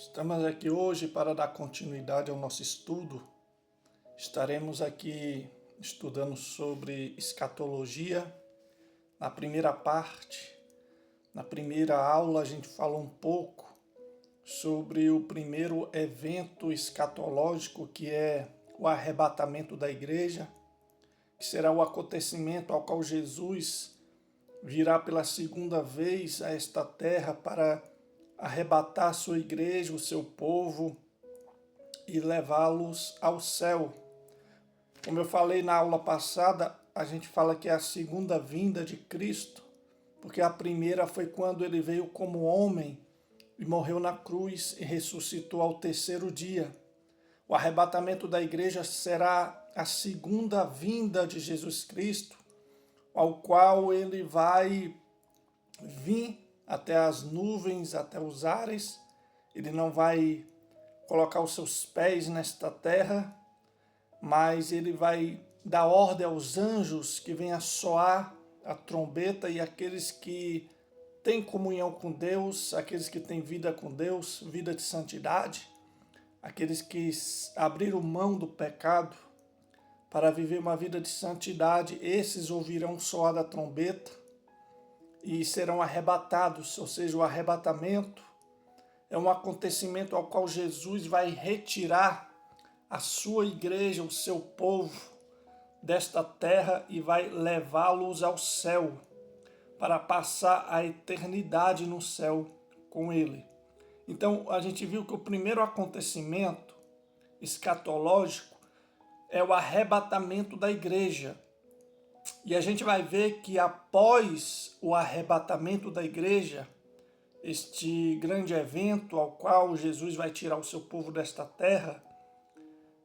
Estamos aqui hoje para dar continuidade ao nosso estudo. Estaremos aqui estudando sobre escatologia. Na primeira parte, na primeira aula, a gente falou um pouco sobre o primeiro evento escatológico, que é o arrebatamento da igreja, que será o acontecimento ao qual Jesus virá pela segunda vez a esta terra para arrebatar a sua igreja, o seu povo, e levá-los ao céu. Como eu falei na aula passada, a gente fala que é a segunda vinda de Cristo, porque a primeira foi quando ele veio como homem e morreu na cruz e ressuscitou ao terceiro dia. O arrebatamento da igreja será a segunda vinda de Jesus Cristo, ao qual ele vai vir até as nuvens, até os ares. Ele não vai colocar os seus pés nesta terra, mas ele vai dar ordem aos anjos que venham soar a trombeta, e aqueles que têm comunhão com Deus, aqueles que têm vida com Deus, vida de santidade, aqueles que abriram mão do pecado para viver uma vida de santidade, esses ouvirão soar da trombeta e serão arrebatados. Ou seja, o arrebatamento é um acontecimento ao qual Jesus vai retirar a sua igreja, o seu povo, desta terra e vai levá-los ao céu, para passar a eternidade no céu com ele. Então, a gente viu que o primeiro acontecimento escatológico é o arrebatamento da igreja. E a gente vai ver que após o arrebatamento da igreja, este grande evento ao qual Jesus vai tirar o seu povo desta terra,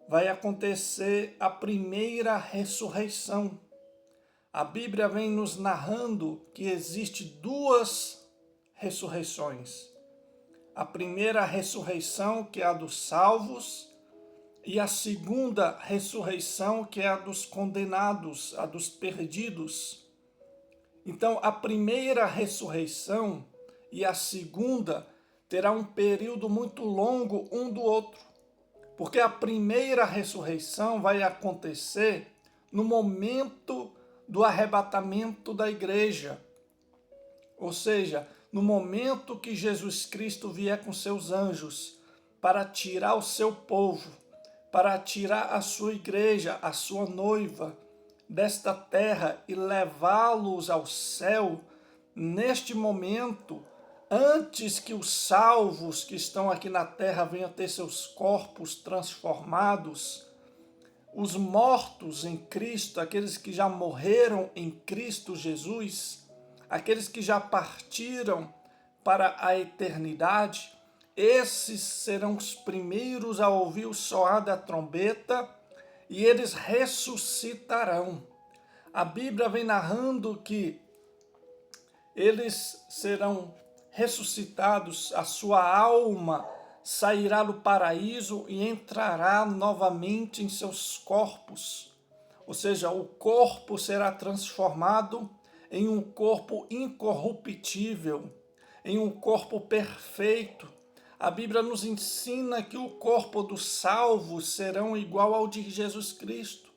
vai acontecer a primeira ressurreição. A Bíblia vem nos narrando que existe duas ressurreições. A primeira ressurreição, que é a dos salvos, e a segunda ressurreição, que é a dos condenados, a dos perdidos. Então, a primeira ressurreição e a segunda terá um período muito longo um do outro, porque a primeira ressurreição vai acontecer no momento do arrebatamento da igreja, ou seja, no momento que Jesus Cristo vier com seus anjos para tirar o seu povo, para tirar a sua igreja, a sua noiva, desta terra e levá-los ao céu. Neste momento, antes que os salvos que estão aqui na terra venham ter seus corpos transformados, os mortos em Cristo, aqueles que já morreram em Cristo Jesus, aqueles que já partiram para a eternidade, esses serão os primeiros a ouvir o soar da trombeta e eles ressuscitarão. A Bíblia vem narrando que eles serão ressuscitados, a sua alma sairá do paraíso e entrará novamente em seus corpos. Ou seja, o corpo será transformado em um corpo incorruptível, em um corpo perfeito. A Bíblia nos ensina que o corpo dos salvos serão igual ao de Jesus Cristo,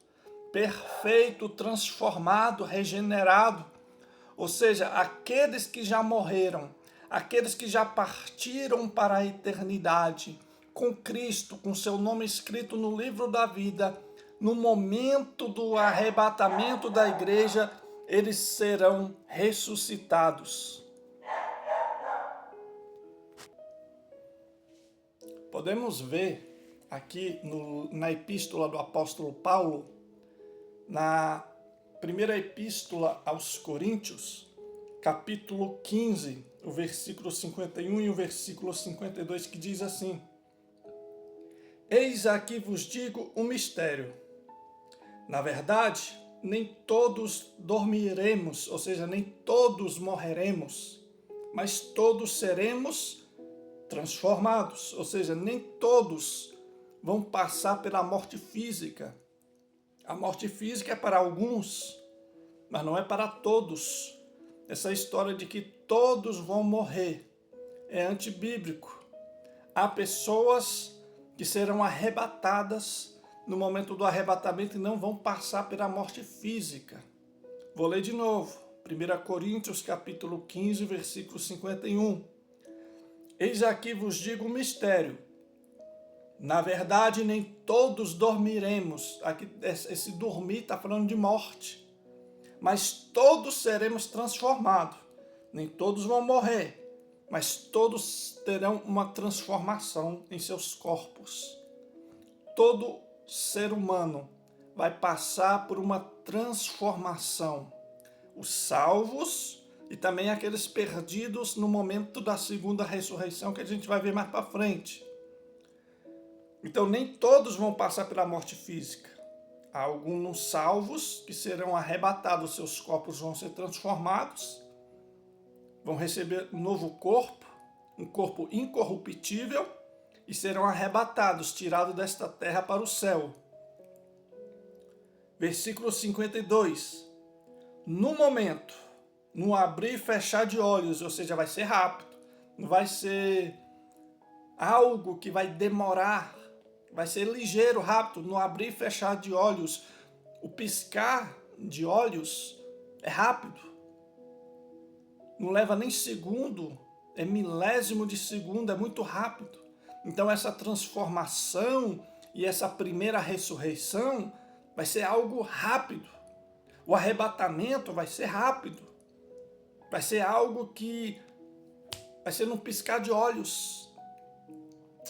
perfeito, transformado, regenerado. Ou seja, aqueles que já morreram, aqueles que já partiram para a eternidade com Cristo, com seu nome escrito no livro da vida, no momento do arrebatamento da igreja, eles serão ressuscitados. Podemos ver aqui na epístola do apóstolo Paulo, na primeira epístola aos Coríntios, capítulo 15, o versículo 51 e o versículo 52, que diz assim: Eis aqui vos digo um mistério. Na verdade, nem todos dormiremos, ou seja, nem todos morreremos, mas todos seremos transformados, ou seja, nem todos vão passar pela morte física. A morte física é para alguns, mas não é para todos. Essa história de que todos vão morrer é antibíblico. Há pessoas que serão arrebatadas no momento do arrebatamento e não vão passar pela morte física. Vou ler de novo. 1 Coríntios capítulo 15, versículo 51. Eis aqui vos digo um mistério. Na verdade, nem todos dormiremos. Aqui, esse dormir está falando de morte. Mas todos seremos transformados. Nem todos vão morrer, mas todos terão uma transformação em seus corpos. Todo ser humano vai passar por uma transformação. Os salvos e também aqueles perdidos no momento da segunda ressurreição, que a gente vai ver mais para frente. Então, nem todos vão passar pela morte física. Há alguns salvos que serão arrebatados, seus corpos vão ser transformados, vão receber um novo corpo, um corpo incorruptível, e serão arrebatados, tirados desta terra para o céu. Versículo 52. No momento, no abrir e fechar de olhos, ou seja, vai ser rápido, não vai ser algo que vai demorar, vai ser ligeiro, rápido, no abrir e fechar de olhos. O piscar de olhos é rápido, não leva nem segundo, é milésimo de segundo, é muito rápido. Então essa transformação e essa primeira ressurreição vai ser algo rápido. O arrebatamento vai ser rápido. Vai ser algo que vai ser num piscar de olhos.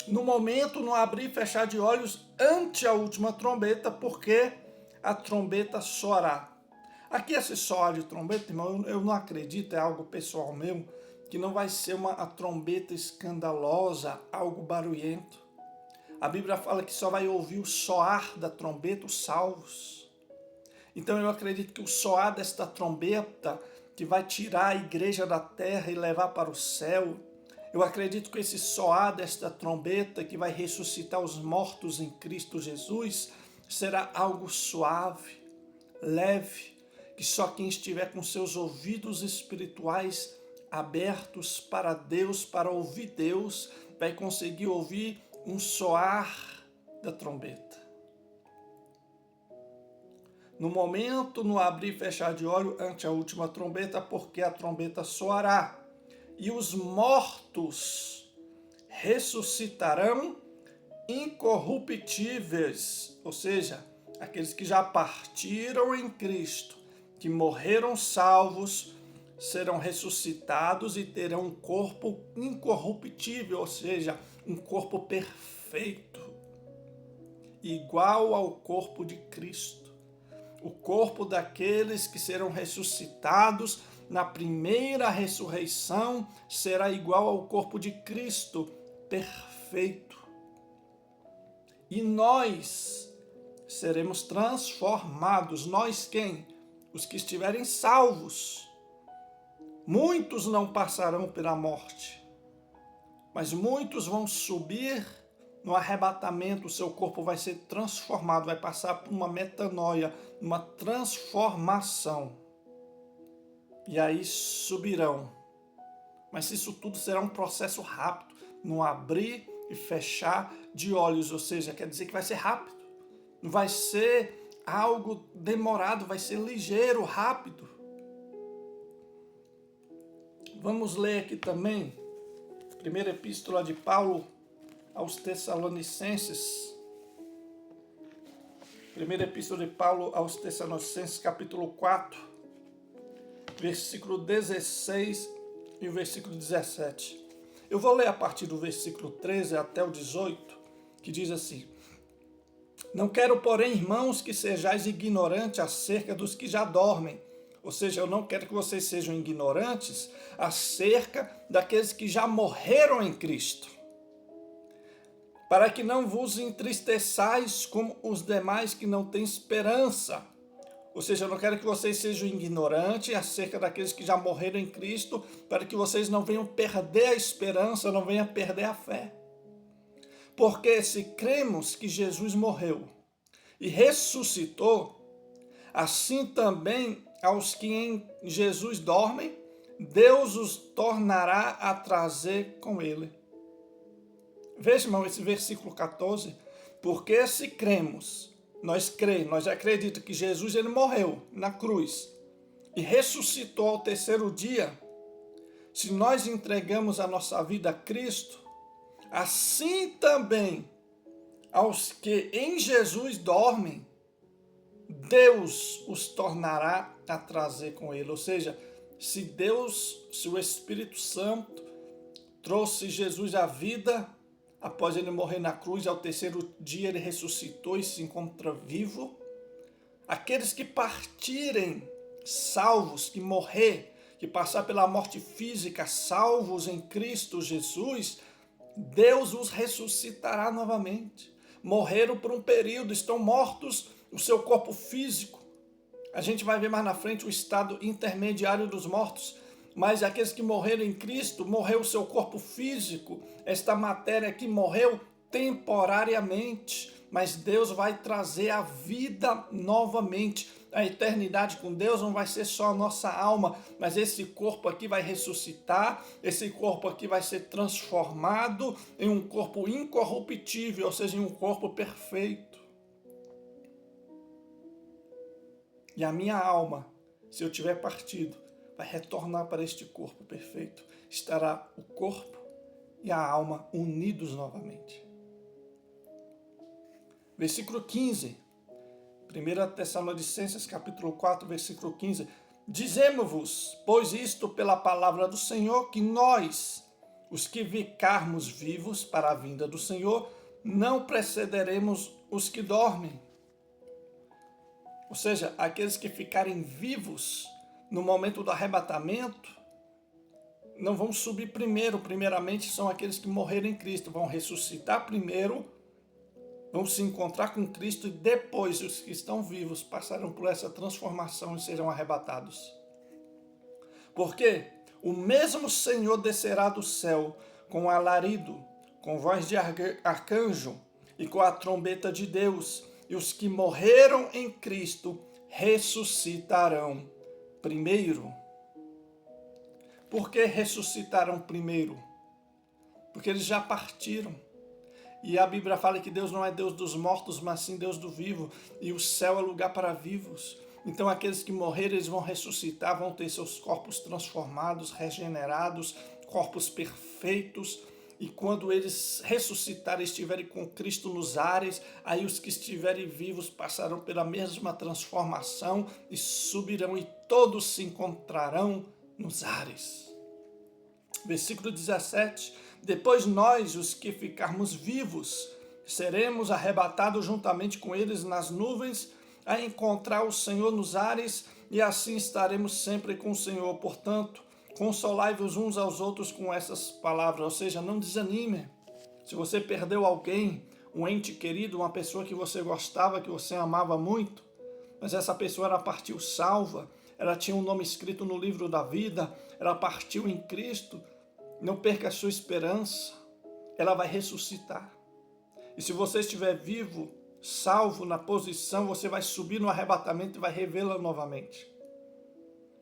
No momento, no abrir e fechar de olhos, ante a última trombeta, porque a trombeta soará. Aqui esse soar de trombeta, irmão, eu não acredito, é algo pessoal meu, que não vai ser a trombeta escandalosa, algo barulhento. A Bíblia fala que só vai ouvir o soar da trombeta os salvos. Então eu acredito que o soar desta trombeta, que vai tirar a igreja da terra e levar para o céu, eu acredito que esse soar desta trombeta, que vai ressuscitar os mortos em Cristo Jesus, será algo suave, leve, que só quem estiver com seus ouvidos espirituais abertos para Deus, para ouvir Deus, vai conseguir ouvir um soar da trombeta. No momento, no abrir e fechar de olho, ante a última trombeta, porque a trombeta soará, e os mortos ressuscitarão incorruptíveis, ou seja, aqueles que já partiram em Cristo, que morreram salvos, serão ressuscitados e terão um corpo incorruptível, ou seja, um corpo perfeito, igual ao corpo de Cristo. O corpo daqueles que serão ressuscitados na primeira ressurreição será igual ao corpo de Cristo, perfeito. E nós seremos transformados. Nós quem? Os que estiverem salvos. Muitos não passarão pela morte, mas muitos vão subir no arrebatamento, o seu corpo vai ser transformado, vai passar por uma metanoia, uma transformação. E aí subirão. Mas isso tudo será um processo rápido, no abrir e fechar de olhos, ou seja, quer dizer que vai ser rápido. Não vai ser algo demorado, vai ser ligeiro, rápido. Vamos ler aqui também, primeira epístola de Paulo aos Tessalonicenses. Primeira epístola de Paulo aos Tessalonicenses, capítulo 4, versículo 16 e o versículo 17. Eu vou ler a partir do versículo 13 até o 18, que diz assim: Não quero, porém, irmãos, que sejais ignorantes acerca dos que já dormem. Ou seja, eu não quero que vocês sejam ignorantes acerca daqueles que já morreram em Cristo, para que não vos entristeçais como os demais que não têm esperança. Ou seja, eu não quero que vocês sejam ignorantes acerca daqueles que já morreram em Cristo, para que vocês não venham perder a esperança, não venham perder a fé. Porque se cremos que Jesus morreu e ressuscitou, assim também aos que em Jesus dormem, Deus os tornará a trazer com ele. Veja, irmão, esse versículo 14. Porque se cremos, nós acreditamos que Jesus ele morreu na cruz e ressuscitou ao terceiro dia. Se nós entregamos a nossa vida a Cristo, assim também aos que em Jesus dormem, Deus os tornará a trazer com ele. Ou seja, se o Espírito Santo trouxe Jesus à vida, após ele morrer na cruz, ao terceiro dia ele ressuscitou e se encontra vivo, aqueles que partirem salvos, que morrer, que passar pela morte física, salvos em Cristo Jesus, Deus os ressuscitará novamente. Morreram por um período, estão mortos o seu corpo físico. A gente vai ver mais na frente o estado intermediário dos mortos, mas aqueles que morreram em Cristo, morreu o seu corpo físico, esta matéria aqui morreu temporariamente, mas Deus vai trazer a vida novamente. A eternidade com Deus não vai ser só a nossa alma, mas esse corpo aqui vai ressuscitar, esse corpo aqui vai ser transformado em um corpo incorruptível, ou seja, em um corpo perfeito. E a minha alma, se eu tiver partido, vai retornar para este corpo perfeito. Estará o corpo e a alma unidos novamente. Versículo 15. 1 Tessalonicenses capítulo 4, versículo 15. Dizemos-vos, pois isto pela palavra do Senhor, que nós, os que ficarmos vivos para a vinda do Senhor, não precederemos os que dormem. Ou seja, aqueles que ficarem vivos no momento do arrebatamento, não vão subir primeiro. Primeiramente são aqueles que morreram em Cristo, vão ressuscitar primeiro, vão se encontrar com Cristo e depois os que estão vivos passarão por essa transformação e serão arrebatados. Porque o mesmo Senhor descerá do céu com alarido, com voz de arcanjo e com a trombeta de Deus, e os que morreram em Cristo ressuscitarão primeiro. Por que ressuscitarão primeiro? Porque eles já partiram. E a Bíblia fala que Deus não é Deus dos mortos, mas sim Deus do vivo. E o céu é lugar para vivos. Então aqueles que morreram, eles vão ressuscitar, vão ter seus corpos transformados, regenerados, corpos perfeitos. E quando eles ressuscitarem, estiverem com Cristo nos ares, aí os que estiverem vivos passarão pela mesma transformação e subirão e todos se encontrarão nos ares. Versículo 17. Depois nós, os que ficarmos vivos, seremos arrebatados juntamente com eles nas nuvens, a encontrar o Senhor nos ares, e assim estaremos sempre com o Senhor. Portanto, consolai-vos uns aos outros com essas palavras, ou seja, não desanime. Se você perdeu alguém, um ente querido, uma pessoa que você gostava, que você amava muito, mas essa pessoa ela partiu salva, ela tinha um nome escrito no livro da vida, ela partiu em Cristo, não perca a sua esperança, ela vai ressuscitar. E se você estiver vivo, salvo na posição, você vai subir no arrebatamento e vai revê-la novamente.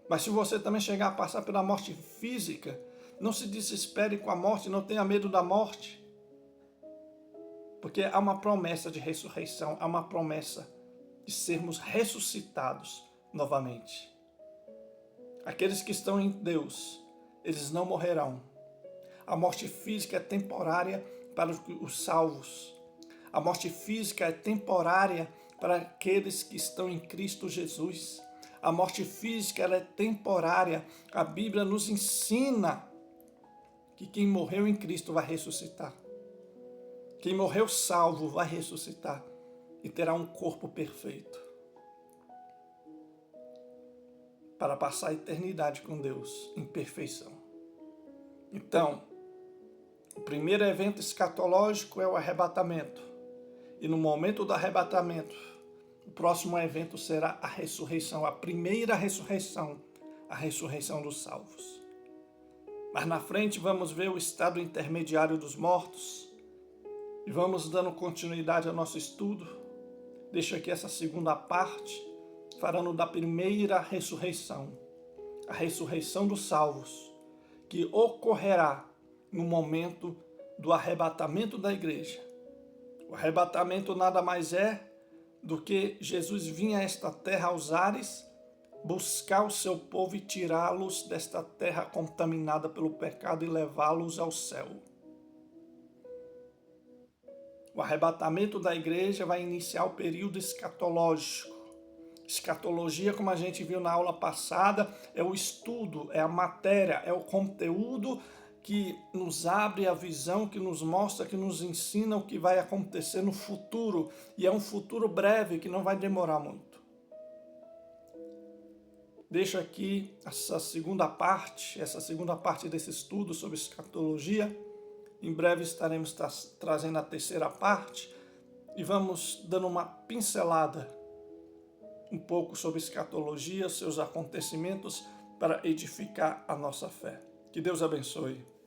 Mas se você também chegar a passar pela morte física, não se desespere com a morte, não tenha medo da morte. Porque há uma promessa de ressurreição, há uma promessa de sermos ressuscitados novamente. Aqueles que estão em Deus, eles não morrerão. A morte física é temporária para os salvos. A morte física é temporária para aqueles que estão em Cristo Jesus. A morte física ela é temporária. A Bíblia nos ensina que quem morreu em Cristo vai ressuscitar. Quem morreu salvo vai ressuscitar e terá um corpo perfeito para passar a eternidade com Deus em perfeição. Então, o primeiro evento escatológico é o arrebatamento. E no momento do arrebatamento, o próximo evento será a ressurreição, a primeira ressurreição, a ressurreição dos salvos. Mas na frente vamos ver o estado intermediário dos mortos e vamos dando continuidade ao nosso estudo. Deixo aqui essa segunda parte, falando da primeira ressurreição, a ressurreição dos salvos, que ocorrerá no momento do arrebatamento da igreja. O arrebatamento nada mais é do que Jesus vinha a esta terra aos ares, buscar o seu povo e tirá-los desta terra contaminada pelo pecado e levá-los ao céu. O arrebatamento da igreja vai iniciar o período escatológico. Escatologia, como a gente viu na aula passada, é o estudo, é a matéria, é o conteúdo que nos abre a visão, que nos mostra, que nos ensina o que vai acontecer no futuro. E é um futuro breve, que não vai demorar muito. Deixo aqui essa segunda parte desse estudo sobre escatologia. Em breve estaremos trazendo a terceira parte e vamos dando uma pincelada um pouco sobre escatologia, seus acontecimentos, para edificar a nossa fé. Que Deus abençoe.